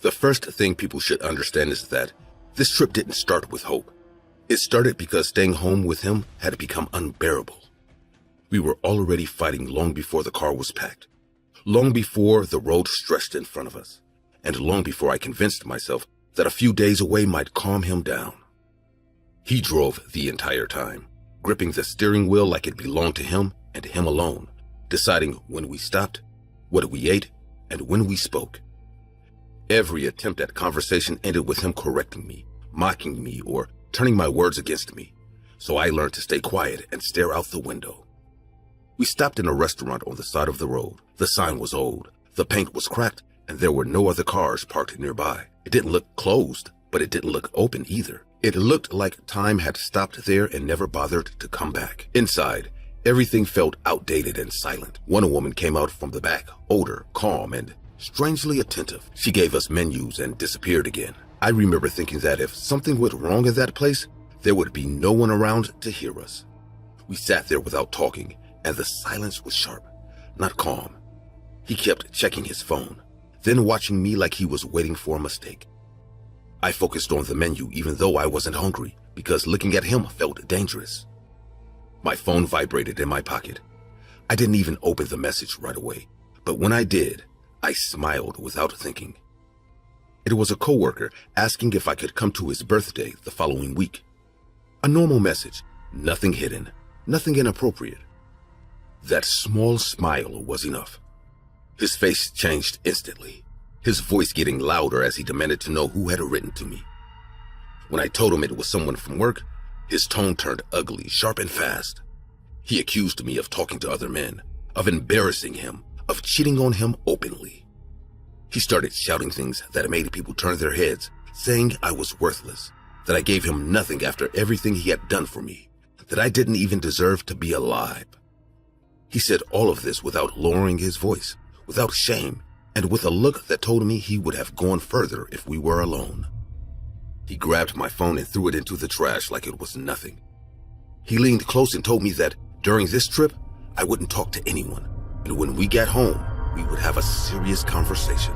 The first thing people should understand is that this trip didn't start with hope. It started because staying home with him had become unbearable. We were already fighting long before the car was packed, long before the road stretched in front of us, and long before I convinced myself that a few days away might calm him down. He drove the entire time, gripping the steering wheel like it belonged to him and him alone, deciding when we stopped, what we ate, and when we spoke. Every attempt at conversation ended with him correcting me, mocking me, or turning my words against me, so I learned to stay quiet and stare out the window. We stopped in a restaurant on the side of the road. The sign was old, the paint was cracked, and there were no other cars parked nearby. It didn't look closed, but it didn't look open either. It looked like time had stopped there and never bothered to come back. Inside, everything felt outdated and silent. One woman came out from the back, older, calm, and strangely attentive. She gave us menus and disappeared again. I remember thinking that if something went wrong in that place, there would be no one around to hear us. We sat there without talking, and the silence was sharp, not calm. He kept checking his phone, then watching me like he was waiting for a mistake. I focused on the menu even though I wasn't hungry, because looking at him felt dangerous. My phone vibrated in my pocket. I didn't even open the message right away, but when I did, I smiled without thinking. It was a coworker asking if I could come to his birthday the following week. A normal message, nothing hidden, nothing inappropriate. That small smile was enough. His face changed instantly, his voice getting louder as he demanded to know who had written to me. When I told him it was someone from work, his tone turned ugly, sharp and fast. He accused me of talking to other men, of embarrassing him, of cheating on him openly. He started shouting things that made people turn their heads, saying I was worthless, that I gave him nothing after everything he had done for me, that I didn't even deserve to be alive. He said all of this without lowering his voice, without shame, and with a look that told me he would have gone further if we were alone. He grabbed my phone and threw it into the trash like it was nothing. He leaned close and told me that during this trip, I wouldn't talk to anyone, and when we got home, we would have a serious conversation.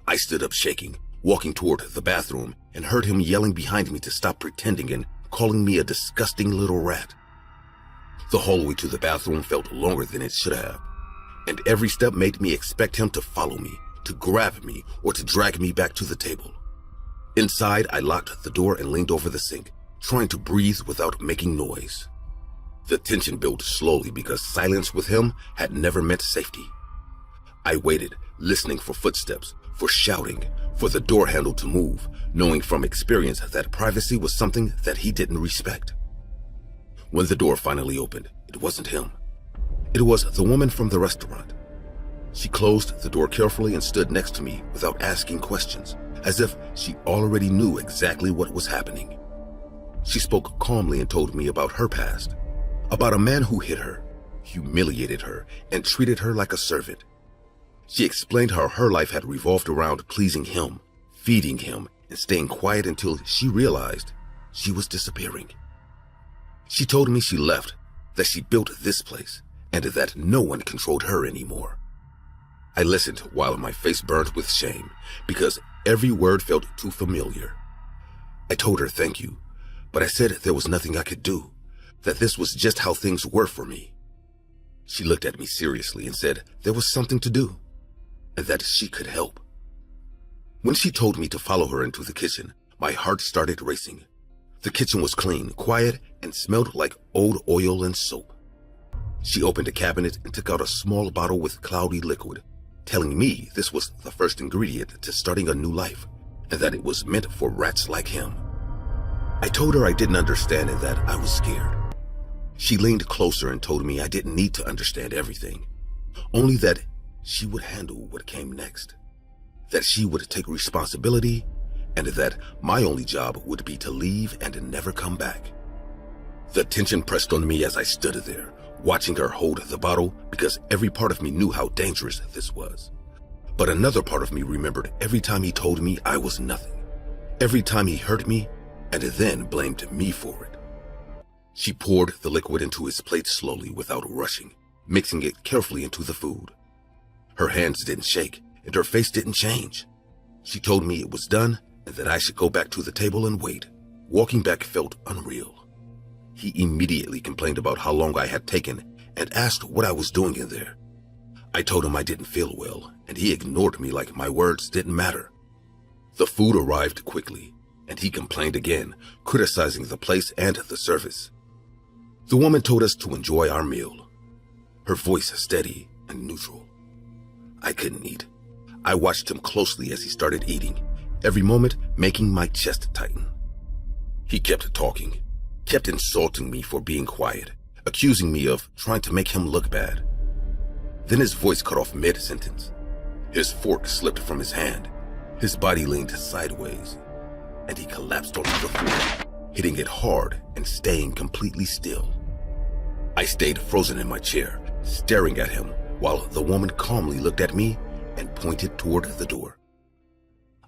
I stood up shaking, walking toward the bathroom, and heard him yelling behind me to stop pretending and calling me a disgusting little rat. The hallway to the bathroom felt longer than it should have, and every step made me expect him to follow me, to grab me, or to drag me back to the table. Inside, I locked the door and leaned over the sink, trying to breathe without making noise. The tension built slowly because silence with him had never meant safety. I waited, listening for footsteps, for shouting, for the door handle to move, knowing from experience that privacy was something that he didn't respect. When the door finally opened, it wasn't him. It was the woman from the restaurant. She closed the door carefully and stood next to me without asking questions, as if she already knew exactly what was happening. She spoke calmly and told me about her past, about a man who hit her, humiliated her, and treated her like a servant. She explained how her life had revolved around pleasing him, feeding him, and staying quiet until she realized she was disappearing. She told me she left, that she built this place, and that no one controlled her anymore. I listened while my face burned with shame, because every word felt too familiar. I told her thank you, but I said there was nothing I could do, that this was just how things were for me. She looked at me seriously and said there was something to do, and that she could help. When she told me to follow her into the kitchen, my heart started racing. The kitchen was clean, quiet, and smelled like old oil and soap. She opened a cabinet and took out a small bottle with cloudy liquid, telling me this was the first ingredient to starting a new life, and that it was meant for rats like him. I told her I didn't understand and that I was scared. She leaned closer and told me I didn't need to understand everything, only that she would handle what came next, that she would take responsibility, and that my only job would be to leave and never come back. The tension pressed on me as I stood there, watching her hold the bottle, because every part of me knew how dangerous this was. But another part of me remembered every time he told me I was nothing, every time he hurt me, and then blamed me for it. She poured the liquid into his plate slowly without rushing, mixing it carefully into the food. Her hands didn't shake, and her face didn't change. She told me it was done and that I should go back to the table and wait. Walking back felt unreal. He immediately complained about how long I had taken and asked what I was doing in there. I told him I didn't feel well, and he ignored me like my words didn't matter. The food arrived quickly, and he complained again, criticizing the place and the service. The woman told us to enjoy our meal, her voice steady and neutral. I couldn't eat. I watched him closely as he started eating, every moment making my chest tighten. He kept talking, kept insulting me for being quiet, accusing me of trying to make him look bad. Then his voice cut off mid-sentence. His fork slipped from his hand. His body leaned sideways, and he collapsed onto the floor, hitting it hard and staying completely still. I stayed frozen in my chair, staring at him, while the woman calmly looked at me and pointed toward the door.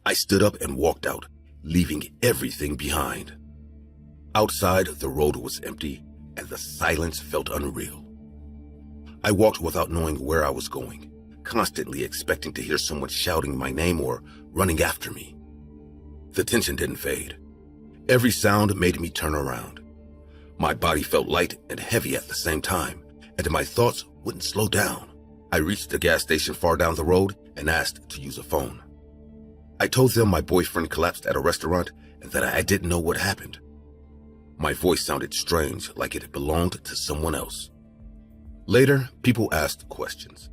I stood up and walked out, leaving everything behind. Outside, the road was empty, and the silence felt unreal. I walked without knowing where I was going, constantly expecting to hear someone shouting my name or running after me. The tension didn't fade. Every sound made me turn around. My body felt light and heavy at the same time, and my thoughts wouldn't slow down. I reached a gas station far down the road and asked to use a phone. I told them my boyfriend collapsed at a restaurant and that I didn't know what happened. My voice sounded strange, like it belonged to someone else. Later, people asked questions.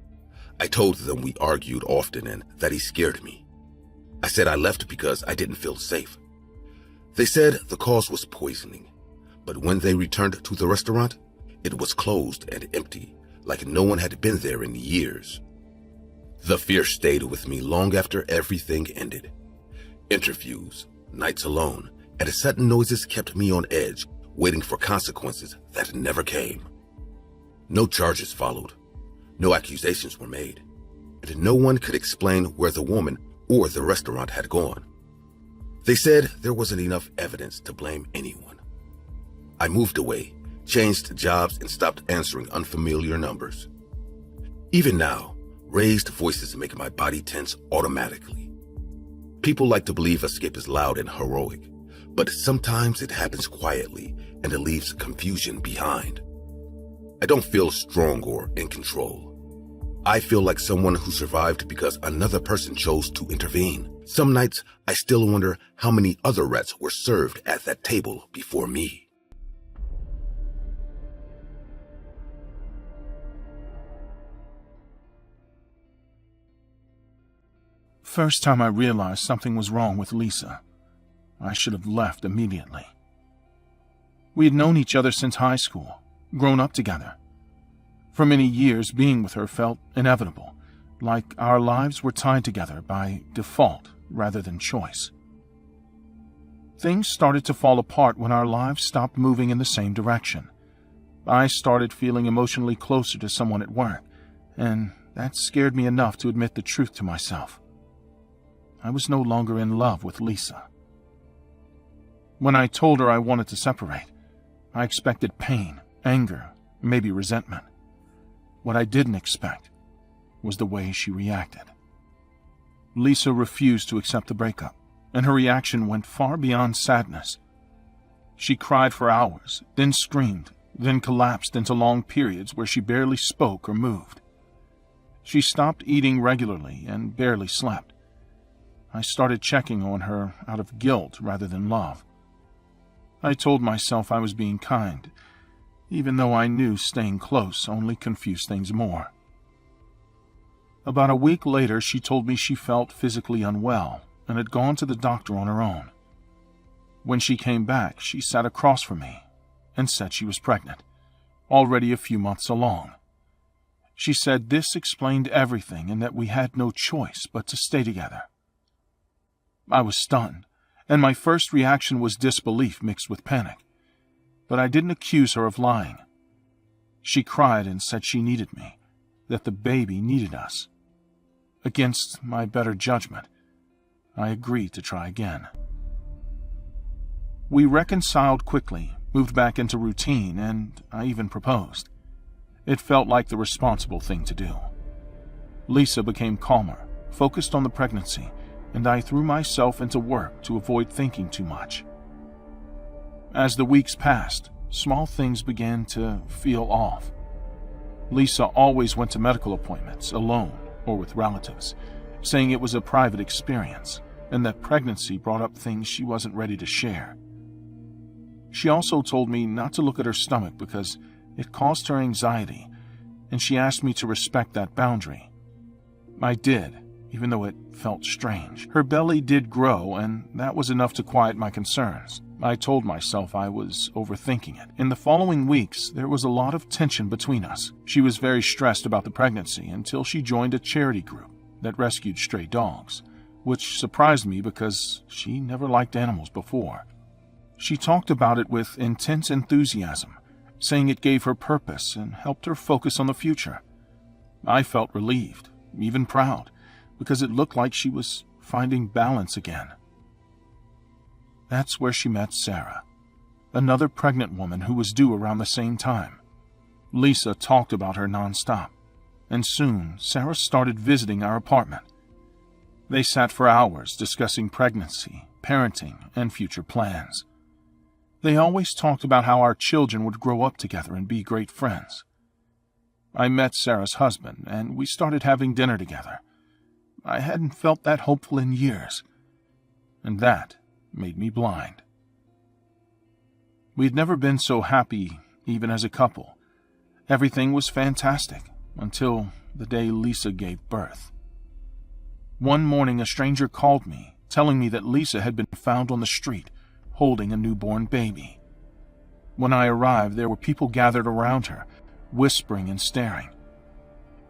I told them we argued often and that he scared me. I said I left because I didn't feel safe. They said the cause was poisoning, but when they returned to the restaurant, it was closed and empty, like no one had been there in years. The fear stayed with me long after everything ended. Interviews, nights alone, and sudden noises kept me on edge, waiting for consequences that never came. No charges followed, no accusations were made, and no one could explain where the woman or the restaurant had gone. They said there wasn't enough evidence to blame anyone. I moved away, changed jobs, and stopped answering unfamiliar numbers. Even now, raised voices make my body tense automatically. People like to believe escape is loud and heroic, but sometimes it happens quietly and it leaves confusion behind. I don't feel strong or in control. I feel like someone who survived because another person chose to intervene. Some nights, I still wonder how many other rats were served at that table before me. First time I realized something was wrong with Lisa, I should have left immediately. We had known each other since high school, grown up together. For many years, being with her felt inevitable, like our lives were tied together by default rather than choice. Things started to fall apart when our lives stopped moving in the same direction. I started feeling emotionally closer to someone at work, and that scared me enough to admit the truth to myself. I was no longer in love with Lisa. When I told her I wanted to separate, I expected pain, anger, maybe resentment. What I didn't expect was the way she reacted. Lisa refused to accept the breakup, and her reaction went far beyond sadness. She cried for hours, then screamed, then collapsed into long periods where she barely spoke or moved. She stopped eating regularly and barely slept. I started checking on her out of guilt rather than love. I told myself I was being kind, even though I knew staying close only confused things more. About a week later, she told me she felt physically unwell and had gone to the doctor on her own. When she came back, she sat across from me and said she was pregnant, already a few months along. She said this explained everything and that we had no choice but to stay together. I was stunned, and my first reaction was disbelief mixed with panic. But I didn't accuse her of lying. She cried and said she needed me, that the baby needed us. Against my better judgment, I agreed to try again. We reconciled quickly, moved back into routine, and I even proposed. It felt like the responsible thing to do. Lisa became calmer, focused on the pregnancy, and I threw myself into work to avoid thinking too much. As the weeks passed, small things began to feel off. Lisa always went to medical appointments alone or with relatives, saying it was a private experience and that pregnancy brought up things she wasn't ready to share. She also told me not to look at her stomach because it caused her anxiety, and she asked me to respect that boundary. I did, even though it felt strange. Her belly did grow, and that was enough to quiet my concerns. I told myself I was overthinking it. In the following weeks, there was a lot of tension between us. She was very stressed about the pregnancy until she joined a charity group that rescued stray dogs, which surprised me because she never liked animals before. She talked about it with intense enthusiasm, saying it gave her purpose and helped her focus on the future. I felt relieved, even proud, because it looked like she was finding balance again. That's where she met Sarah, another pregnant woman who was due around the same time. Lisa talked about her nonstop, and soon Sarah started visiting our apartment. They sat for hours discussing pregnancy, parenting, and future plans. They always talked about how our children would grow up together and be great friends. I met Sarah's husband, and we started having dinner together. I hadn't felt that hopeful in years, and that made me blind. We'd never been so happy, even as a couple. Everything was fantastic, until the day Lisa gave birth. One morning, a stranger called me, telling me that Lisa had been found on the street, holding a newborn baby. When I arrived, there were people gathered around her, whispering and staring.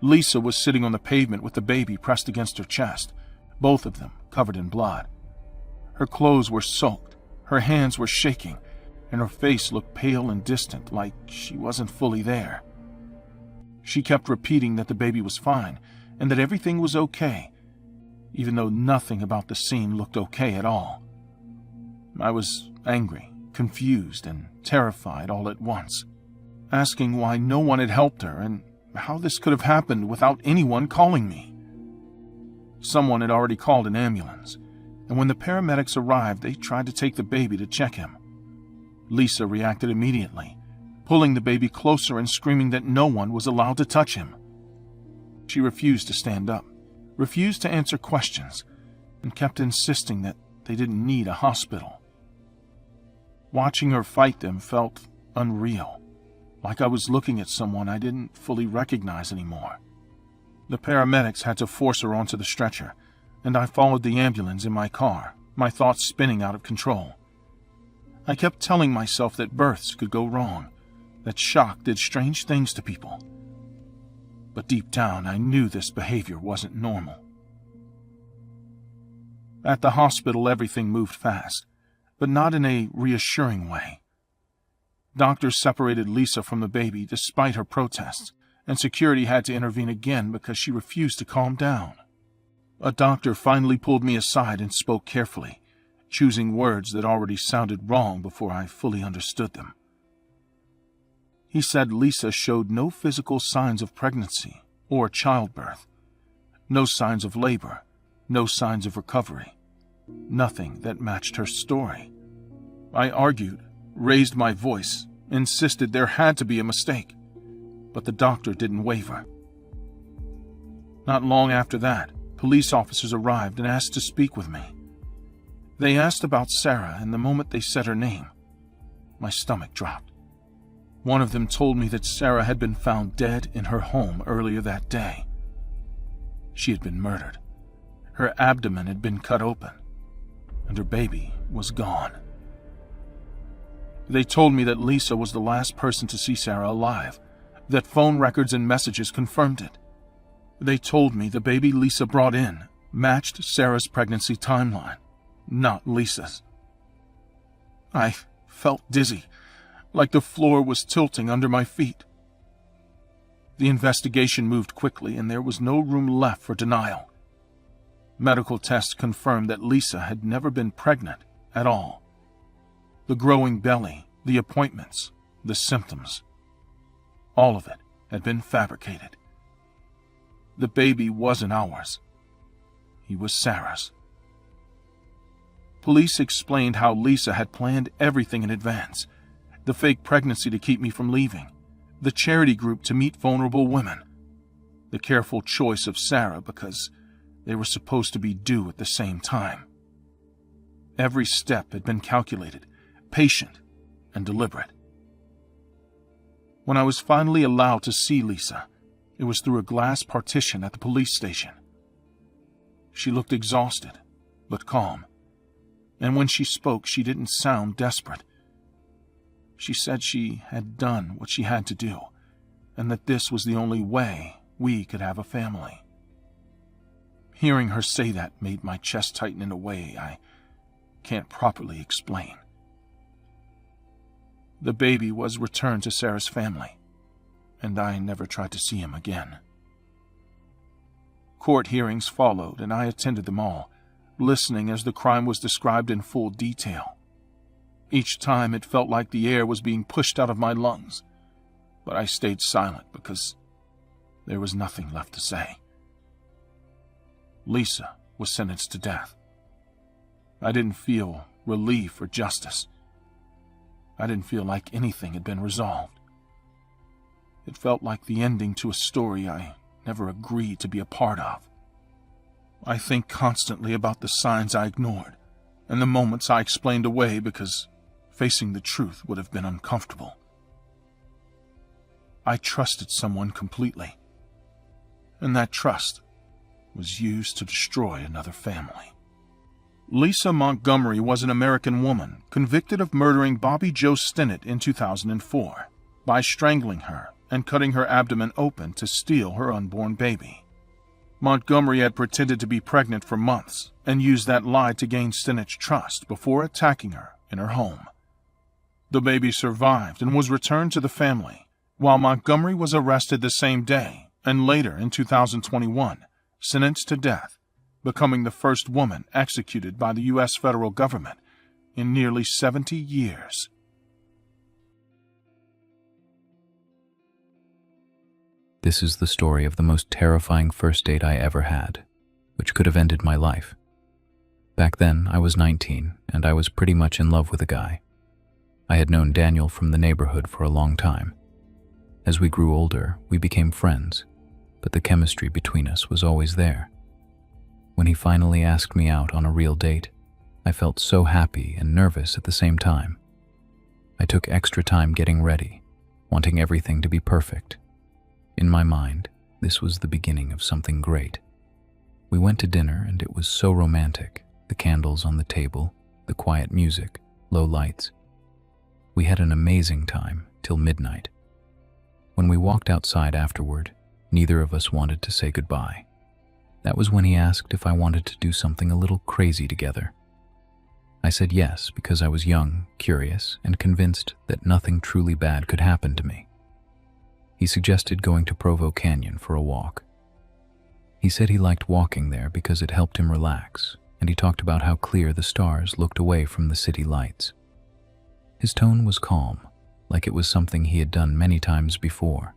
Lisa was sitting on the pavement with the baby pressed against her chest, both of them covered in blood. Her clothes were soaked, her hands were shaking, and her face looked pale and distant, like she wasn't fully there. She kept repeating that the baby was fine, and that everything was okay, even though nothing about the scene looked okay at all. I was angry, confused, and terrified all at once, asking why no one had helped her and how this could have happened without anyone calling me. Someone had already called an ambulance, and when the paramedics arrived, they tried to take the baby to check him. Lisa reacted immediately, pulling the baby closer and screaming that no one was allowed to touch him. She refused to stand up, refused to answer questions, and kept insisting that they didn't need a hospital. Watching her fight them felt unreal, like I was looking at someone I didn't fully recognize anymore. The paramedics had to force her onto the stretcher, and I followed the ambulance in my car, my thoughts spinning out of control. I kept telling myself that births could go wrong, that shock did strange things to people. But deep down, I knew this behavior wasn't normal. At the hospital, everything moved fast, but not in a reassuring way. Doctors separated Lisa from the baby despite her protests, and security had to intervene again because she refused to calm down. A doctor finally pulled me aside and spoke carefully, choosing words that already sounded wrong before I fully understood them. He said Lisa showed no physical signs of pregnancy or childbirth, no signs of labor, no signs of recovery, nothing that matched her story. I argued, raised my voice, insisted there had to be a mistake, but the doctor didn't waver. Not long after that, police officers arrived and asked to speak with me. They asked about Sarah, and the moment they said her name, my stomach dropped. One of them told me that Sarah had been found dead in her home earlier that day. She had been murdered. Her abdomen had been cut open, and her baby was gone. They told me that Lisa was the last person to see Sarah alive, that phone records and messages confirmed it. They told me the baby Lisa brought in matched Sarah's pregnancy timeline, not Lisa's. I felt dizzy, like the floor was tilting under my feet. The investigation moved quickly, and there was no room left for denial. Medical tests confirmed that Lisa had never been pregnant at all. The growing belly, the appointments, the symptoms, all of it had been fabricated. The baby wasn't ours. He was Sarah's. Police explained how Lisa had planned everything in advance. The fake pregnancy to keep me from leaving, the charity group to meet vulnerable women, the careful choice of Sarah because they were supposed to be due at the same time. Every step had been calculated, patient, and deliberate. When I was finally allowed to see Lisa, it was through a glass partition at the police station. She looked exhausted, but calm, and when she spoke, she didn't sound desperate. She said she had done what she had to do, and that this was the only way we could have a family. Hearing her say that made my chest tighten in a way I can't properly explain. The baby was returned to Sarah's family, and I never tried to see him again. Court hearings followed, and I attended them all, listening as the crime was described in full detail. Each time it felt like the air was being pushed out of my lungs, but I stayed silent because there was nothing left to say. Lisa was sentenced to death. I didn't feel relief or justice. I didn't feel like anything had been resolved. It felt like the ending to a story I never agreed to be a part of. I think constantly about the signs I ignored and the moments I explained away because facing the truth would have been uncomfortable. I trusted someone completely, and that trust was used to destroy another family. Lisa Montgomery was an American woman convicted of murdering Bobby Jo Stinnett in 2004 by strangling her and cutting her abdomen open to steal her unborn baby. Montgomery had pretended to be pregnant for months and used that lie to gain Stinnett's trust before attacking her in her home. The baby survived and was returned to the family, while Montgomery was arrested the same day and later in 2021 sentenced to death, becoming the first woman executed by the U.S. federal government in nearly 70 years. This is the story of the most terrifying first date I ever had, which could have ended my life. Back then, I was 19, and I was pretty much in love with a guy. I had known Daniel from the neighborhood for a long time. As we grew older, we became friends, but the chemistry between us was always there. When he finally asked me out on a real date, I felt so happy and nervous at the same time. I took extra time getting ready, wanting everything to be perfect. In my mind, this was the beginning of something great. We went to dinner and it was so romantic. The candles on the table, the quiet music, low lights. We had an amazing time till midnight. When we walked outside afterward, neither of us wanted to say goodbye. That was when he asked if I wanted to do something a little crazy together. I said yes because I was young, curious, and convinced that nothing truly bad could happen to me. He suggested going to Provo Canyon for a walk. He said he liked walking there because it helped him relax, and he talked about how clear the stars looked away from the city lights. His tone was calm, like it was something he had done many times before.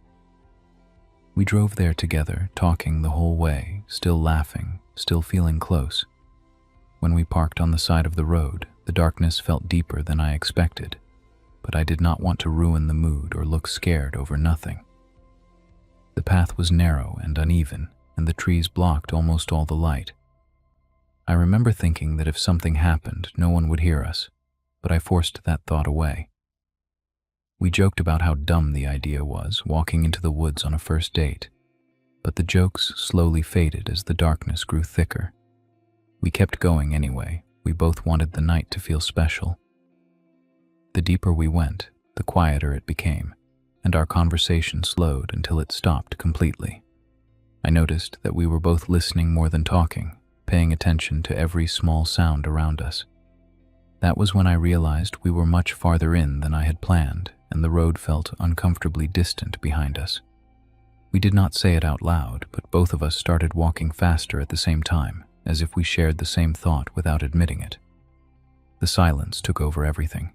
We drove there together, talking the whole way, still laughing, still feeling close. When we parked on the side of the road, the darkness felt deeper than I expected, but I did not want to ruin the mood or look scared over nothing. The path was narrow and uneven, and the trees blocked almost all the light. I remember thinking that if something happened, no one would hear us, but I forced that thought away. We joked about how dumb the idea was, walking into the woods on a first date, but the jokes slowly faded as the darkness grew thicker. We kept going anyway. We both wanted the night to feel special. The deeper we went, the quieter it became, and our conversation slowed until it stopped completely. I noticed that we were both listening more than talking, paying attention to every small sound around us. That was when I realized we were much farther in than I had planned, and the road felt uncomfortably distant behind us. We did not say it out loud, but both of us started walking faster at the same time, as if we shared the same thought without admitting it. The silence took over everything.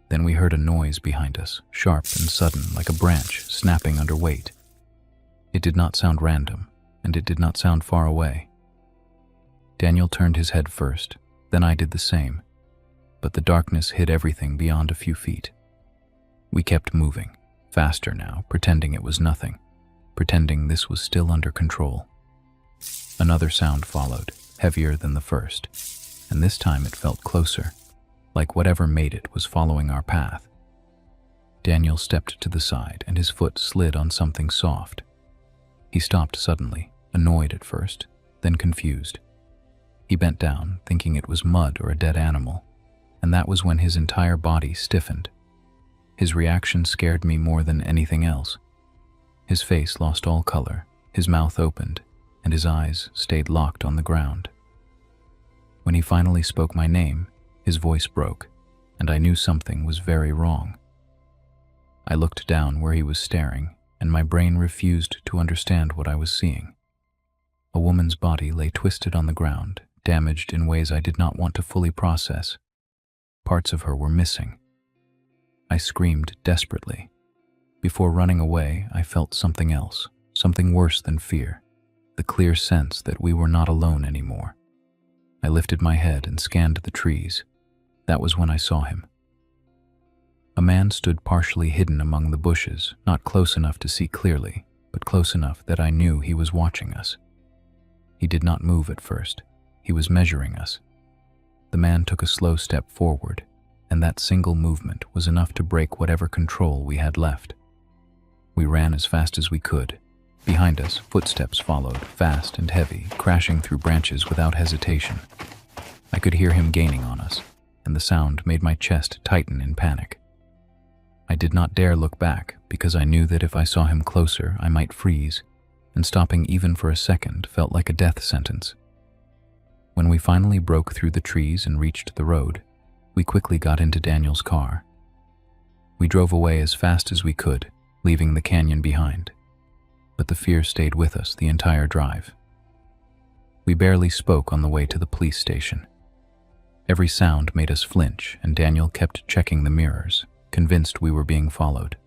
Then we heard a noise behind us, sharp and sudden, like a branch snapping under weight. It did not sound random, and it did not sound far away. Daniel turned his head first, Then I did the same, but the darkness hid everything beyond a few feet. We kept moving, faster now, pretending it was nothing, pretending this was still under control. Another sound followed, heavier than the first, and this time it felt closer, like whatever made it was following our path. Daniel stepped to the side and his foot slid on something soft. He stopped suddenly, annoyed at first, then confused. He bent down, thinking it was mud or a dead animal, and that was when his entire body stiffened. His reaction scared me more than anything else. His face lost all color, his mouth opened, and his eyes stayed locked on the ground. When he finally spoke my name, his voice broke, and I knew something was very wrong. I looked down where he was staring, and my brain refused to understand what I was seeing. A woman's body lay twisted on the ground, damaged in ways I did not want to fully process. Parts of her were missing. I screamed desperately. Before running away, I felt something else, something worse than fear, the clear sense that we were not alone anymore. I lifted my head and scanned the trees. That was when I saw him. A man stood partially hidden among the bushes, not close enough to see clearly, but close enough that I knew he was watching us. He did not move at first. He was measuring us. The man took a slow step forward, and that single movement was enough to break whatever control we had left. We ran as fast as we could. Behind us, footsteps followed, fast and heavy, crashing through branches without hesitation. I could hear him gaining on us, and the sound made my chest tighten in panic. I did not dare look back because I knew that if I saw him closer, I might freeze, and stopping even for a second felt like a death sentence. When we finally broke through the trees and reached the road, we quickly got into Daniel's car. We drove away as fast as we could, leaving the canyon behind. But the fear stayed with us the entire drive. We barely spoke on the way to the police station. Every sound made us flinch, and Daniel kept checking the mirrors, convinced we were being followed.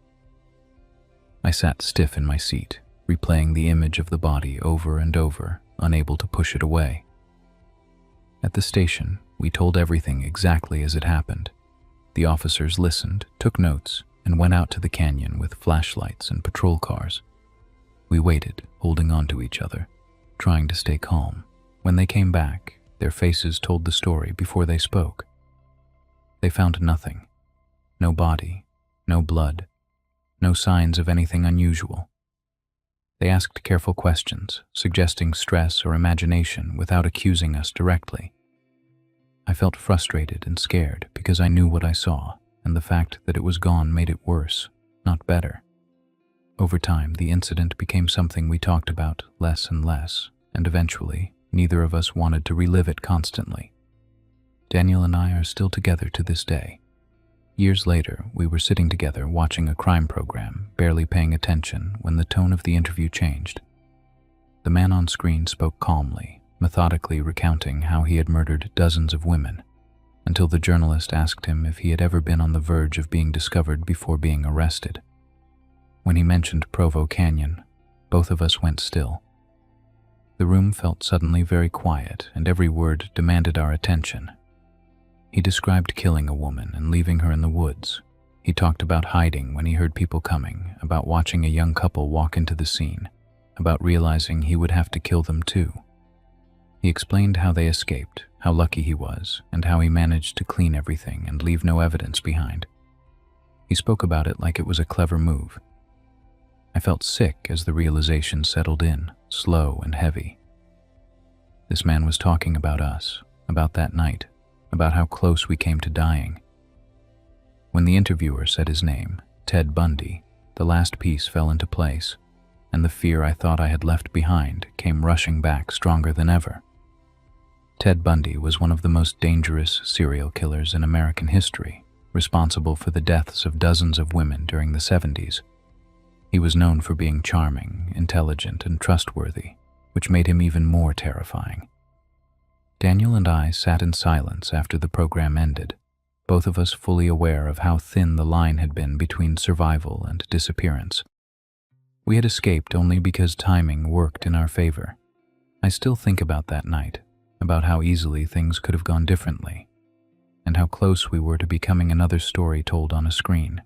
I sat stiff in my seat, replaying the image of the body over and over, unable to push it away. At the station, we told everything exactly as it happened. The officers listened, took notes, and went out to the canyon with flashlights and patrol cars. We waited, holding on to each other, trying to stay calm. When they came back, their faces told the story before they spoke. They found nothing. No body, no blood, no signs of anything unusual. They asked careful questions, suggesting stress or imagination without accusing us directly. I felt frustrated and scared because I knew what I saw, and the fact that it was gone made it worse, not better. Over time, the incident became something we talked about less and less, and eventually, neither of us wanted to relive it constantly. Daniel and I are still together to this day. Years later, we were sitting together watching a crime program, barely paying attention when the tone of the interview changed. The man on screen spoke calmly, methodically recounting how he had murdered dozens of women, until the journalist asked him if he had ever been on the verge of being discovered before being arrested. When he mentioned Provo Canyon, both of us went still. The room felt suddenly very quiet, and every word demanded our attention. He described killing a woman and leaving her in the woods. He talked about hiding when he heard people coming, about watching a young couple walk into the scene, about realizing he would have to kill them too. He explained how they escaped, how lucky he was, and how he managed to clean everything and leave no evidence behind. He spoke about it like it was a clever move. I felt sick as the realization settled in, slow and heavy. This man was talking about us, about that night, about how close we came to dying. When the interviewer said his name, Ted Bundy, the last piece fell into place, and the fear I thought I had left behind came rushing back stronger than ever. Ted Bundy was one of the most dangerous serial killers in American history, responsible for the deaths of dozens of women during the 70s. He was known for being charming, intelligent, and trustworthy, which made him even more terrifying. Daniel and I sat in silence after the program ended, both of us fully aware of how thin the line had been between survival and disappearance. We had escaped only because timing worked in our favor. I still think about that night, about how easily things could have gone differently, and how close we were to becoming another story told on a screen.